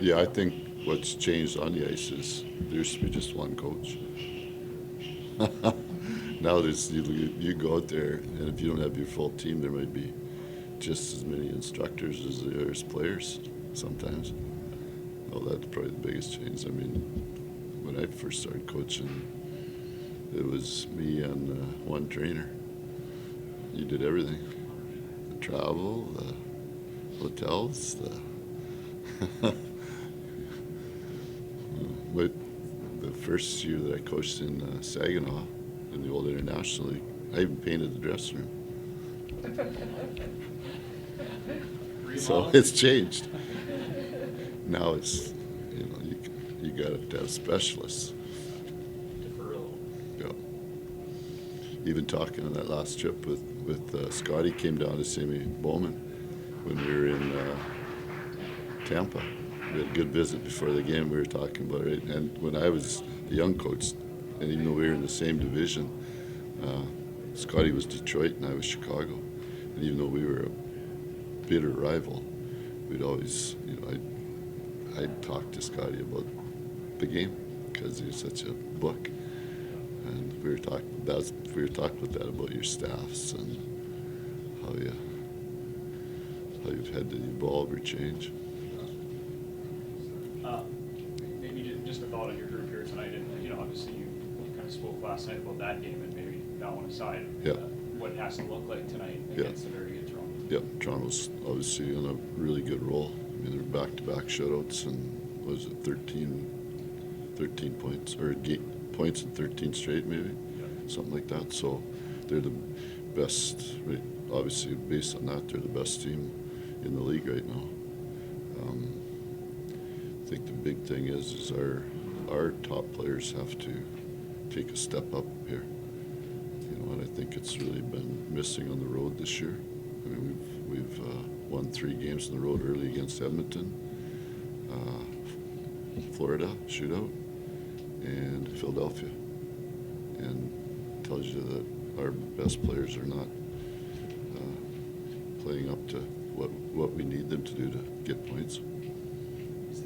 Yeah, I think what's changed on the ice is there used to be just one coach. Now you go out there, and if you don't have your full team, there might be just as many instructors as there's players sometimes. Oh, that's probably the biggest change. I mean, when I first started coaching, it was me and one trainer. You did everything: the travel, the hotels, the but the first year that I coached in Saginaw in the old International League, I even painted the dressing room. So it's changed. Now it's, you got to have specialists. Deferral. Yeah. Even talking on that last trip with Scotty came down to see me, Bowman, when we were in Tampa. We had a good visit before the game. We were talking about it, and when I was a young coach, and even though we were in the same division, uh, Scotty was Detroit and I was Chicago, and even though we were a bitter rival, we'd always, I'd talk to Scotty about the game because he was such a book, and we were talking about that about your staffs and how you've had to evolve or change. Maybe just a thought on your group here tonight, and obviously you kind of spoke last night about that game, and maybe that one aside. Yeah. What it has to look like tonight against a very good Toronto. Yep, Toronto's obviously on a really good roll. I mean, they're back-to-back shutouts, and what was it, 13 points, or 8 points in 13 straight, maybe, something like that. So they're the best, right? Obviously, based on that, they're the best team in the league right now. I think the big thing is our top players have to take a step up here. And I think it's really been missing on the road this year. I mean, we've won 3 games in the road early against Edmonton, Florida shootout, and Philadelphia, and tells you that our best players are not playing up to what we need them to do to get points.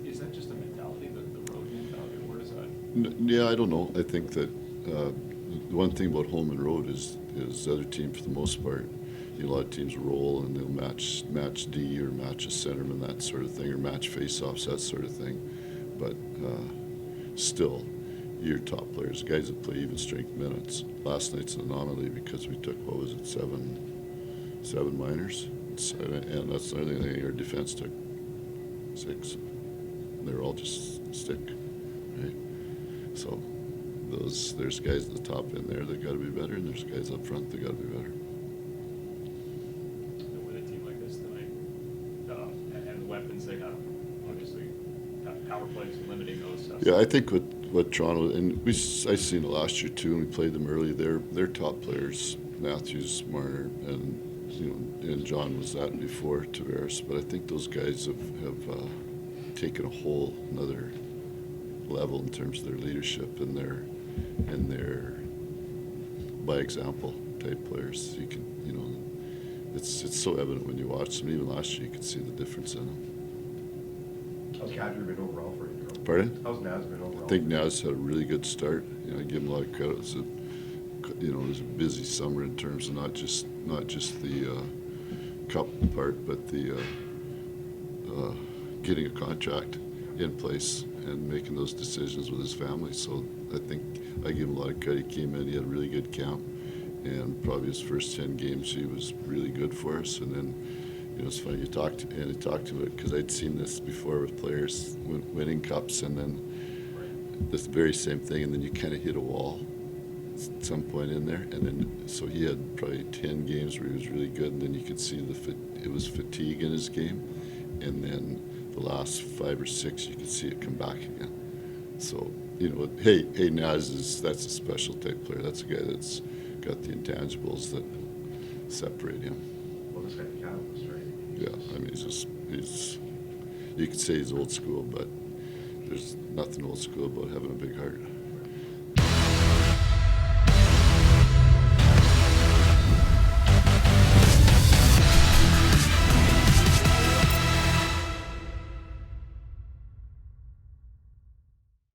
Is that just a mentality, the road mentality, or where is that? Yeah, I don't know. I think that the one thing about home and road is the other team, for the most part, a lot of teams roll and they'll match D or match a centerman, that sort of thing, or match face-offs, that sort of thing. But still, your top players, guys that play even strength minutes. Last night's an anomaly because we took, what was it, seven minors, and that's the other thing. Our defense took 6. They're all just stick, right? So there's guys at the top end there that got to be better, and there's guys up front that got to be better. With a team like this tonight, and the weapons they have, obviously, power plays and limiting those stuff. Yeah, I think what Toronto, and I seen it last year too, and we played them early. Their top players, Matthews, Marner, and John was that before Tavares. But I think those guys have taken a whole another level in terms of their leadership and their by example type players. You can, it's so evident when you watch them. Even last year, you could see the difference in them. How's Kadri been overall for you, Joe? Pardon? How's Naz been overall? I think Naz had a really good start. I give him a lot of credit. It was a busy summer in terms of not just the cup part, but the getting a contract in place and making those decisions with his family. So I think I give him a lot of credit. He came in, he had a really good camp, and probably his first 10 games he was really good for us. And then, it's funny, he talked to me because I'd seen this before with players winning cups, and then this very same thing, and then you kind of hit a wall at some point in there, and then so he had probably 10 games where he was really good, and then you could see it was fatigue in his game, and then the last 5 or 6 you could see it come back again. So hey, Naz that's a special type player. That's a guy that's got the intangibles that separate him. Well, this guy catalyst, right? Yeah, I mean you could say he's old school, but there's nothing old school about having a big heart.